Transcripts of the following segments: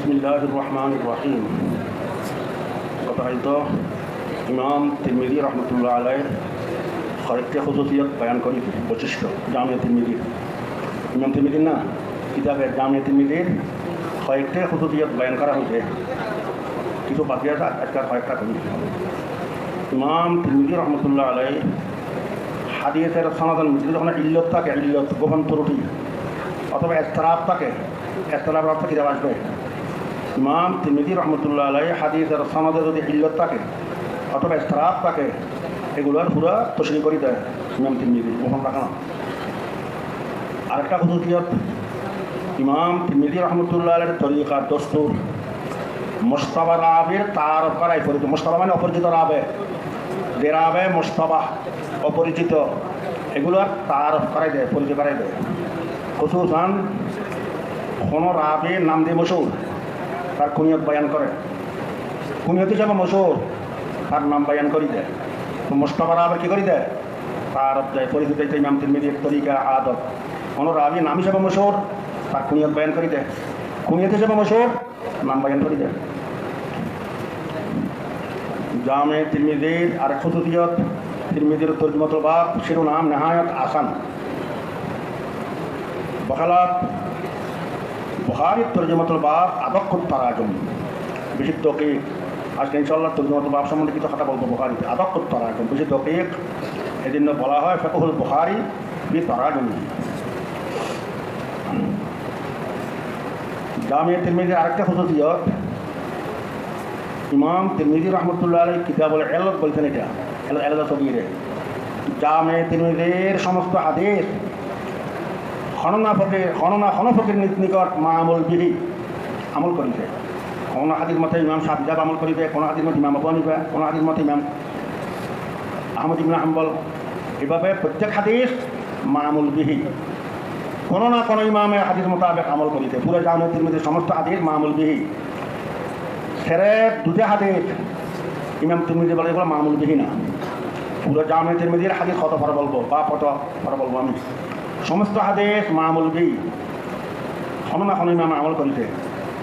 বিসমিল্লাহির রহমানির রহিম। প্রথমত ইমাম তিরমিজি রহমতুল্লাহ আলাইহির কয়েকটি খুসুসিয়ত বয়ান করি, বৈশিষ্ট্য জামিয়া তিরমিজির। ইমাম তিরমিজির না কিতাবের জামিয়া তিরমিজির কয়েকটি খুসুসিয়ত বয়ান করা হয়েছে, কিছু বাকি আছে, আজকাল কয়েকটা করি। ইমাম তিরমিজি রহমতুল্লাহ আলাইহি হাদিসের সনাতন মধ্যে যখন ইল্লত থাকে, ইল্লত গোপন ত্রুটি অথবা এস্তারাব থাকে, এস্তারাব অর্থ কিতাব আসবে। ইমাম তিরমিজি রহমতুল্লাহ আলাইহি হাদিসের সনদে যদি ইল্লত থাকে অথবা এস্তারাব থাকে, এগুলোর পুরো তশরিহ করে দেয় ইমাম তিরমিজি, গোপন রাখা না। আরেকটা খুসুসিয়ত, ইমাম তিরমিজি রহমতুল্লাহ আলাইহির তরিকা দস্তুর মুস্তাবা রাবির তারফ করাই পরিচিত। মুস্তাবা মানে অপরিচিত রাবে, যে রাবে মুস্তাবা অপরিচিত, এগুলো তারফ করাই দেয়, পরিচয় করাই দেয়। খুসুসান কোনো রাবির নাম দিয়ে মশহুর, তার কুনিয়ত বয়ান করে, কুনিয়ত হিসাবে মশহুর, তার নাম বয়ান করি দেয়। মুস্তাবা রাবের কী করি দেয়, তারফ দেয়, পরিচিত। ইমাম তিরমিজির তরিকা আদত, কোনো রাবি নাম হিসাবে মশহুর, তার কুনিয়ত বয়ান করি দেয়, কুনিয়ত হিসাবে মশহুর, নাম বয়ান করি দেয়। জামে তিরমিজির আরেক খুসুসিয়ত, তিরমিজির তরজমাতুল বাব শিরোনাম নেহায়াত আসান। বখালাত বুখারীর তরজমাতুল বাব আদক্কুত তারাজুম, বেশি দকিক। আজকে ইনশাআল্লাহ তরজমাতুল বাব সম্বন্ধে কিছু কথা বলবো। বুখারীতে আদক্কুত তারাজুম, বেশি দকিক, এজন্য বলা হয় ফিকহুল বুখারী বি তারাজুম। জামিয়া তিরমিজির আরেকটা খুসুসিয়ত, ইমাম তিরমিজি রহমতুল্লাহ আলাইহি কিতাবুল ইলত বলছেন, এটা এলাদা সগীরে। জামিয়া তিরমিজির সমস্ত হাদিস খনফকের নিকট মামুল বিহি আমল করিবে। কোনো হাদিস মতে ইমাম শাফিঈ আমল করিবে, কোনো হাদিস মতে ইমাম আবু হানিফা, কোনো হাদিস মতে ইমাম আহমদ ইবনে হাম্বল। এভাবে প্রত্যেক হাদিস মামুল বিহি, কোনো না কোনো ইমামের হাদিস মোতাবেক আমল করিতে। পুরো জামিয়া তিরমিজির সমস্ত হাদিস মামুল বিহি। সেরে দুটো হাদিস ইমাম তিরমিজি বলে, এগুলো মামুল বিহি না। পুরো জামিয়া তিরমিজির হাদিস কত পরে বলবো বা কত পরে বলবো আমি, সমস্ত হাদিস মামুল বিহি, কোনো না কোনো ইমাম আমল করিতে,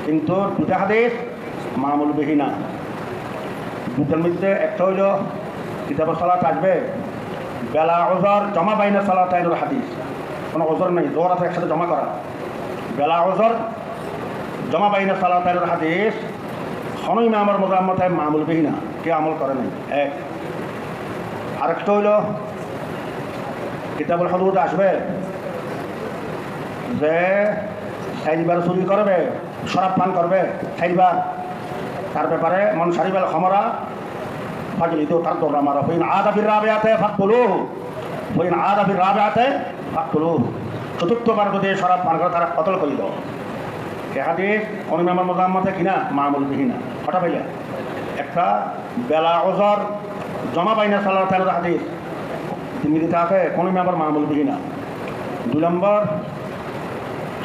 কিন্তু দুটো হাদিস মামুল বিহি না। দুটোর মধ্যে একটা হইল কিতাবুস সালাত আসবে বেলা ওজর জমা বাইনা সালাতাইনুল হাদিস, কোনো ওজর নেই, জোর আছে একসাথে জমা করা, বেলা ওজর জমা বাইনা সালাতাইনুল হাদিস, কোনো ইমামের মোজাম্মতে মামুল বিহি না, কে আমল করে নাই। এক আরেকটা হইল কিতাবুল হুদুদ আসবে যে 4বার চুরি করবে, শরাব পান করবে 4বার, তার ব্যাপারে মন সারিবেল খমরা ফাজলিত তার দৌড়া মারা, হইন আদাবির রাবেয়াতে ফাকতুলুহু, হইন আদাবির রাবেয়াতে ফাকতুলুহু। চতুর্থবার যদি শরাব পান করে তারা কতল করে দাও। এ হাদিস কোন ইমামের মোজাম্মতে কিনা মামুল বিহি না। হঠাৎ পাইলে একটা বেলা ওজর জমা বাইনা সালাতাইনুল হাদিস তিরমিজিতে আছে, কোন ইমামের মামুল বিহি না। 2 নম্বর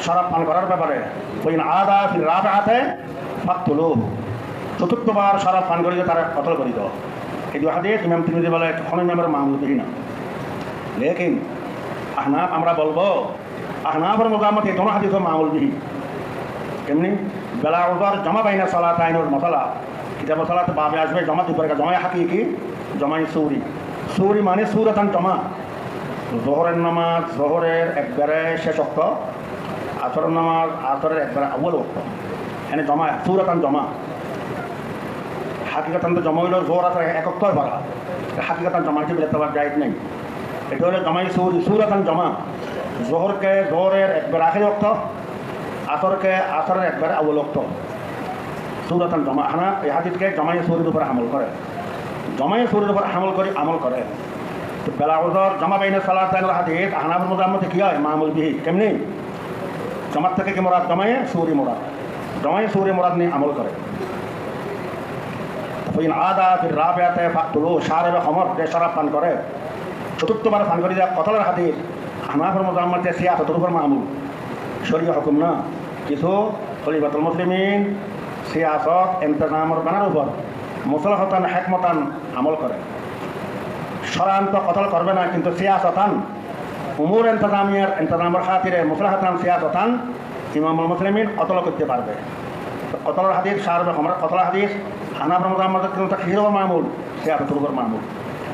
শরাব পান করার ব্যাপারে হইন আদাবির রাবেয়াতে ফাকতুলুহু, চতুর্থবার শরাব পান করিলে তারা কতল করে দাও। এই 2 হাদিস ইমাম তিরমিজি বলে কোন ইমামের মামুল বিহি না। লেকিন আহনাফ আমরা বলবো আহনাফের মোজাম্মতে এই দোনো হাদিসও মামুল বিহি। কেমনি বেলা ওজর জমা বাইনা সালাতাইনুল মশলা, কিতাবুস সালাত বাবে আসবে জমা দুপুরে, জমায় হাকিকি, জমায় সৌরি। সৌরি মানে সুরাতান জমা, জোহরের নামাজ জোহরের একবারে শেষ অক্ত, আসরের নামাজ আসরের একবারে আউয়াল অক্ত, এনে জমা সুরাতান জমা। হাকিকাতান তো জমা হইল জোহর আসর এক অক্তই পারা, হাকিকাতান জমা হিসেবে দেখতে পাওয়া যায় নেই। এটা হলো জমাই সৌরি, সুরাতান জমা। জোহরকে জোহরের একবার আখেরি অক্ত, আসরকে আসরের একবারে আউয়াল অক্ত, সুরাতান জমা। হানা এই হাদিসকে জমাই সৌরির উপরে আমল করে, জমাই সৌরির উপর আমল করে। তো বেলা ওজর জমা বাইনা সালাতাইনুল হাদিস আহনাফের মোজাম্মতে কি হয় মামুল বিহি। কেমনি জমাত থেকে কি মোরাদ, জমায়ে সৌরি মোরাদ, জমায়ে সৌরি মোরাদ নিয়ে আমল করে। ফইন আদাবির রাবেয়াতে ফাকতুলুহু, শারিবে খমর, যে শরাব পান করে চতুর্থবার পান করে দেওয়া কতলের হাদিস আহনাফের মোজাম্মতে সিয়াসতের উপর মামুল, শরীয় হুকুম না। কিছু খলিফাতুল মুসলিমিন সিয়াসত ইন্তজামের বানার উপর মুসলাহতান হিকমতান আমল করে। শরান্ত কতল করবে না, কিন্তু সিয়াসতান উমুর ইন্তজামের খাতিরে মুসলাহতান সিয়াসতান ইমামুল মুসলিমিন কতল করতে পারবে। কতলার হাদিস সার আমরা কতলার হাদিস হানাফের মতামত কিন্তু তাকফির মামুল সে আতর মামুল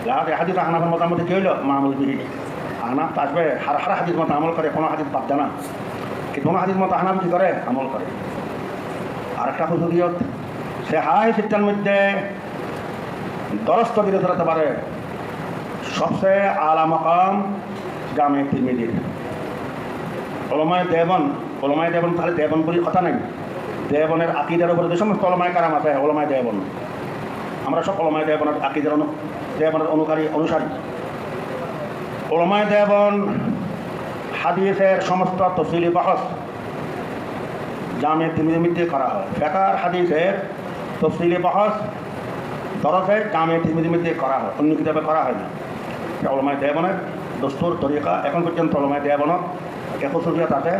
লাহাদ হাদিস হানাফের মতামত কি হইল মামুল বিহি হানাফ আসবে হার হার হাদিস মতো আমল করে কোনো হাদিস বাদ দেয় না কি কোনো হাদিস মতো হানাফ কি করে আমল করে আরেকটা খুশুসিয়ত সে হাই সিস্টের মধ্যে দরস্ত দিতে ধরাতে পারে সবচেয়ে আলা মকাম জামে তিরমিজির ওলামায়ে দেবন তাহলে দেবন বলে কথা নাই দেবনের আকিদার উপরে যে সমস্ত ওলামায়ে কারাম আছে ওলামায়ে দেবন আমরা সব ওলামায়ে দেবনের আকিদার দেবনের অনুসারী ওলামায়ে দেবন হাদিসের সমস্ত তফসিলি বাহস জামে তিরমিজির মধ্যে করা হয় ফিকহ হাদিসের তফসিলি বাহস দরসে জামে তিরমিজির মধ্যে করা হয় অন্য কিতাবে করা হয় না ওলামায়ে দেবনের দস্তুর তরিকা এখন পর্যন্ত ওলামায়ে দেবনত একসুরিয়াত আছে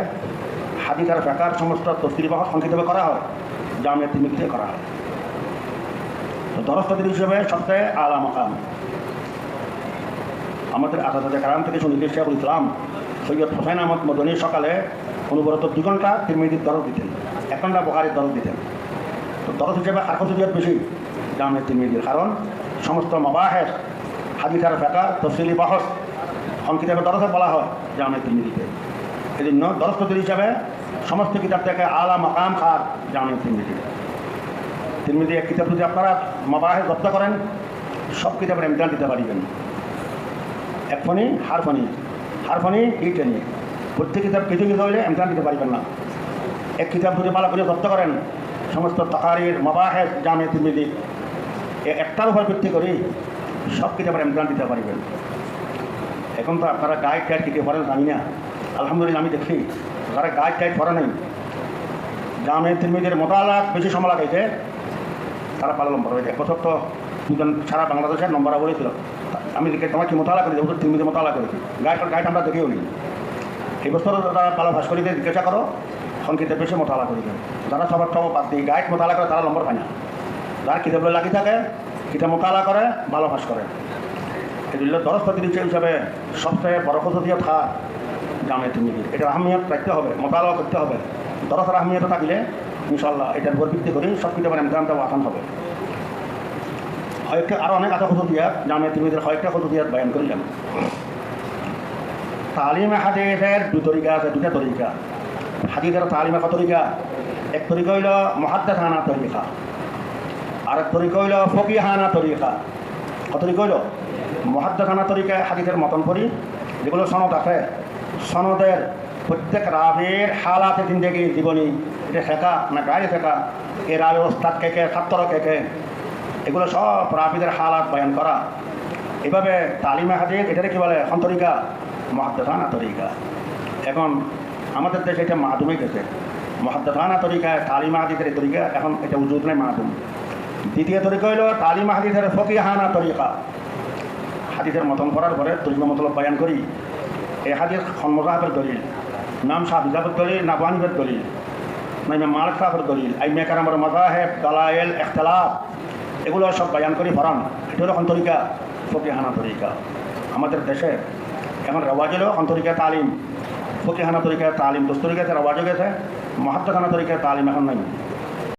হাদিস আর ফিকহ সমস্ত তফসিলি বাহস সংক্ষিপ্তভাবে করা হয় জামে তিরমিজিতে করা হয় তো দরস্তাদের হিসেবে সবচেয়ে আলা মাকাম আমাদের আসাদে কারাম থেকে শুনি শেখুল ইসলাম সৈয়দ হোসেন আহমদ মদনী সকালে অনুবরত 2 ঘন্টা তিরমিজির দরস দিতেন 1 ঘন্টা বুখারীর দরস দিতেন তো দরস হিসেবে আকসুরিয়াত বেশি জামে তিরমিজির কারণ সমস্ত মাবাহেস হাদিস আর ফিকহ তফসিলি বাহস সংক্ষিপ্তভাবে দরসে বলা হয় জামে তিরমিজিতে এই জন্য দরস্তাদের হিসাবে সমস্ত কিতাব থেকে আলা মাকাম খার জামে তিরমিজি এক কিতাব যদি আপনারা মাবাহেস জব্দ করেন সব কিতাবের ইমতিহান দিতে পারিবেন এক ফনি হারফনি এই টেনে প্রত্যেক কিতাব কিছু কিছু হইলে ইমতিহান দিতে পারবেন না এক কিতাব যদি ভালো করে জব্দ করেন সমস্ত তাকারির মাবাহেস জামে তিরমিজি একটার উপর ভিত্তি করে সব কিতাবের ইমতিহান দিতে পারবেন এখন তো আপনারা গাইড টাইড কিছু করেন জানি না আলহামদুলিল্লাহ আমি দেখি যারা গাইড টাইড করে নাই জামে তিরমিজির মোতালাক বেশি সময় লাগাইছে তারা ভালো নম্বর হয়েছে 1 বছর তো দুজন সারা বাংলাদেশের নম্বর বলেছিল আমি দেখে তোমার কি মোতালা করেছি ওদের তিরমিজি মোতালা করেছি গাইড আমরা দেখেও নি এই বছর তারা ভালো ভাস করিতে জিজ্ঞাসা করো সংক্ষিপ্তে বেশি মোতালা করেছে যারা সবার সব বাদ দিয়ে গাইড মোতালা করে তারা নম্বর পায় না যারা কিতাবগুলো লাগি থাকে কিতাব মোতালা করে ভালো ভাস করে এগুলো দরস্তাদের হিসাবে সবচেয়ে বড় খুশুসিয়ত খা জামে তিরমিজির এটা আহমিয়ত রাখতে হবে মোতালা করতে হবে দরসের আহমিয়ত থাকলে ইনশাল্লাহ এটার উপর ভিত্তি করে সব কিতাবের ইমতিহানটা আসান হবে কয়েকটা আরও অনেক আছে খুশুসিয়াত জামে তিরমিজির কয়েকটা খুশুসিয়াত বয়ান করলাম তালিমে হাদিসের দুটা তরিকা হাদিসের তালিমে কত তরিকা এক তরিকা হইল মুহাদ্দিসানা তরিকা আর এক তরিকা হইল ফকিহানা তরিকা কত তরিকা হইল মুহাদ্দিসানা তরিকা হাদিসের মতন করি যেগুলো সনদ আছে সনদের প্রত্যেক রাবির হালাতে জিন্দেগি জীবনী এটা শেখা না গায়ে শেখা এ রাবির ওস্তাদ কে ছাত্র কে এগুলো সব রাবিদের হালাত বয়ান করা এভাবে তালিমে হাদিস এটাকে কী বলে এখন তরিকা মুহাদ্দিসানা তরিকা এখন আমাদের দেশে এটা মাধ্যমে গেছে মুহাদ্দিসানা তরিকায় তালিমে হাদিসের তরিকা এখন এটা উজুদ নেই মাধ্যম দ্বিতীয় তরিকা হইল তালিমে হাদিসের ফকিহানা তরিকা হাদিসের মতন করার পরে তরিকা মতলব বয়ান করি এই হাদিস মজাহের দলিল নাম শাহিজাবের দলিল না বানিবের দলিল না ইমাম মালিক সাহেবের দলিল আই মেকার আমার মজাহেব দালায়েল ইখতিলাফ এগুলো সব বয়ান করি ফরান এটা হলো এখন তরিকা ফকিহানা তরিকা আমাদের দেশে এখন রেওয়াজ হলো এখন তরিকা তালিম ফকিহানা তরিকা তালিম দোষ তরিকাতে রেওয়াজও গেছে মুহাদ্দিসানা তরিকা তালিম এখন নাই